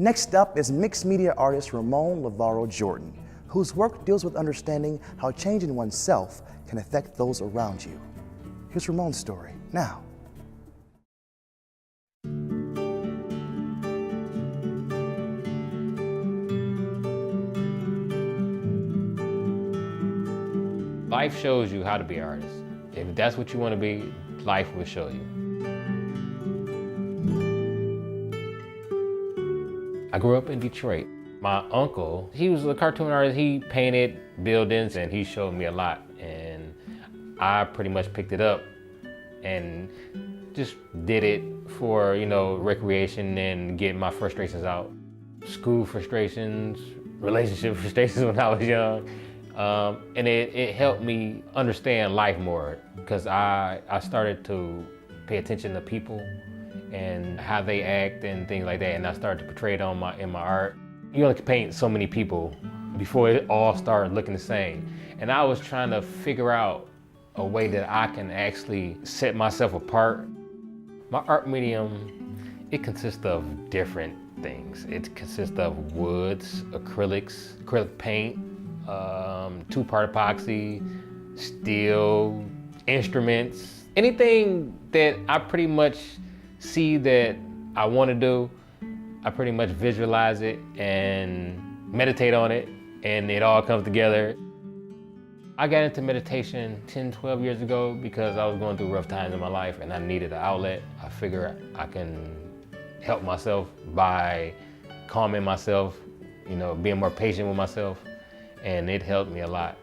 Next up is mixed media artist Ramon Lavarro Jordan, whose work deals with understanding how changing oneself can affect those around you. Here's Ramon's story now. Life shows you how to be an artist. If that's what you want to be, life will show you. I grew up in Detroit. My uncle, he was a cartoon artist. He painted buildings and he showed me a lot. And I pretty much picked it up and just did it for, recreation and get my frustrations out. School frustrations, relationship frustrations when I was young. And it helped me understand life more because I started to pay attention to people and how they act and things like that. And I started to portray it in my art. You only can paint so many people before it all started looking the same. And I was trying to figure out a way that I can actually set myself apart. My art medium, it consists of different things. It consists of woods, acrylic paint, two-part epoxy, steel, instruments, anything that I pretty much see that I want to do, I pretty much visualize it and meditate on it, and it all comes together. I got into meditation 10, 12 years ago because I was going through rough times in my life and I needed an outlet. I figure I can help myself by calming myself, being more patient with myself, and it helped me a lot.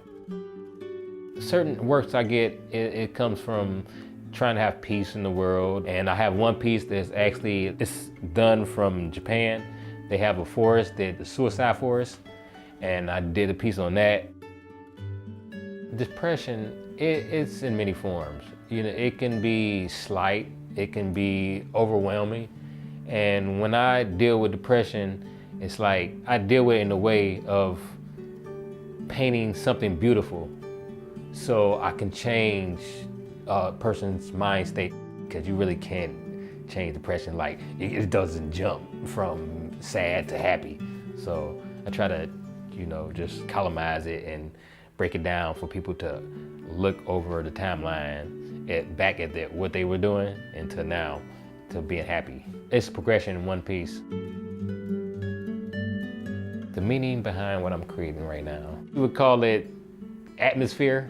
Certain works I get, it comes from trying to have peace in the world. And I have one piece that's it's done from Japan. They have a forest, the suicide forest, and I did a piece on that. Depression, it's in many forms. It can be slight, it can be overwhelming. And when I deal with depression, it's like I deal with it in a way of painting something beautiful so I can change a person's mind state, because you really can't change depression. Like it doesn't jump from sad to happy. So I try to, just columnize it and break it down for people to look over the timeline back at what they were doing and to now to being happy. It's progression in one piece. The meaning behind what I'm creating right now, we would call it atmosphere.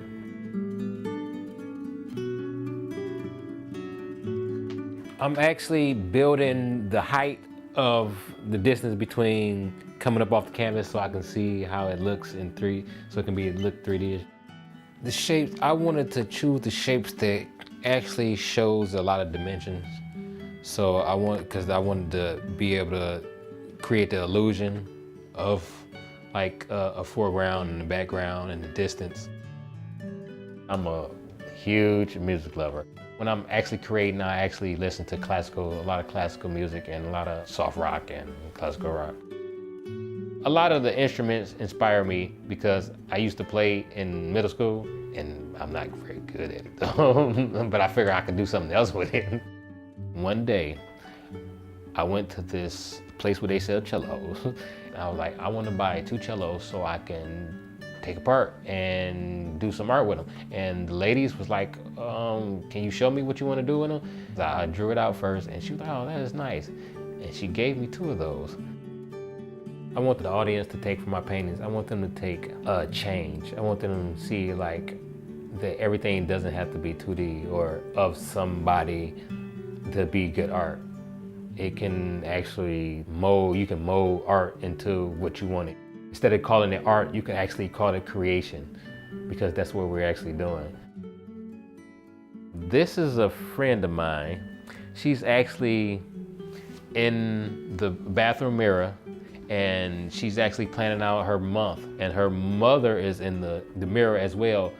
I'm actually building the height of the distance between coming up off the canvas so I can see how it looks in 3, so it can look 3D. The shapes, I wanted to choose the shapes that actually shows a lot of dimensions. So because I wanted to be able to create the illusion of like a foreground and the background and the distance. I'm a huge music lover. When I'm actually creating, I actually listen to a lot of classical music and a lot of soft rock and classical rock. A lot of the instruments inspire me because I used to play in middle school and I'm not very good at it though, but I figure I could do something else with it. One day, I went to this place where they sell cellos. I was like, I want to buy 2 cellos so I can take apart and do some art with them. And the ladies was like, can you show me what you want to do with them? So I drew it out first and she was like, oh, that is nice. And she gave me 2 of those. I want the audience to take from my paintings, I want them to take a change. I want them to see like that everything doesn't have to be 2D or of somebody to be good art. It can actually you can mold art into what you want it. Instead of calling it art, you can actually call it creation, because that's what we're actually doing. This is a friend of mine. She's actually in the bathroom mirror and she's actually planning out her month, and her mother is in the mirror as well.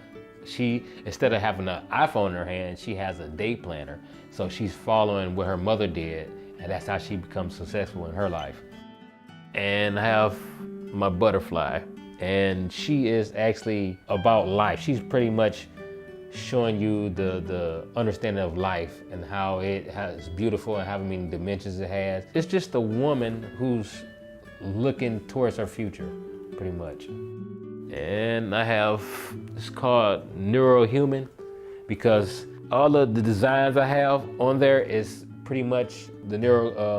She, instead of having an iPhone in her hand, she has a day planner. So she's following what her mother did, and that's how she becomes successful in her life. And I have my butterfly, and she is actually about life. She's pretty much showing you the understanding of life and how it has beautiful and how many dimensions it has. It's just a woman who's looking towards our future, pretty much. And I have, it's called Neurohuman, because all of the designs I have on there is pretty much the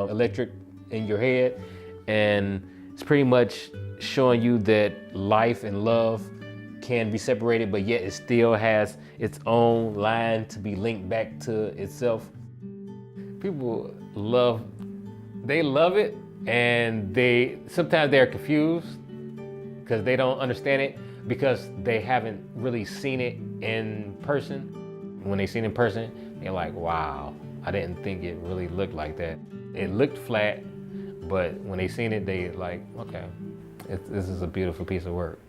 electric in your head, and it's pretty much showing you that life and love can be separated, but yet it still has its own line to be linked back to itself. People love it, and sometimes they're confused because they don't understand it, because they haven't really seen it in person. When they seen it in person, they're like, wow, I didn't think it really looked like that. It looked flat, but when they seen it, they like, okay, this is a beautiful piece of work.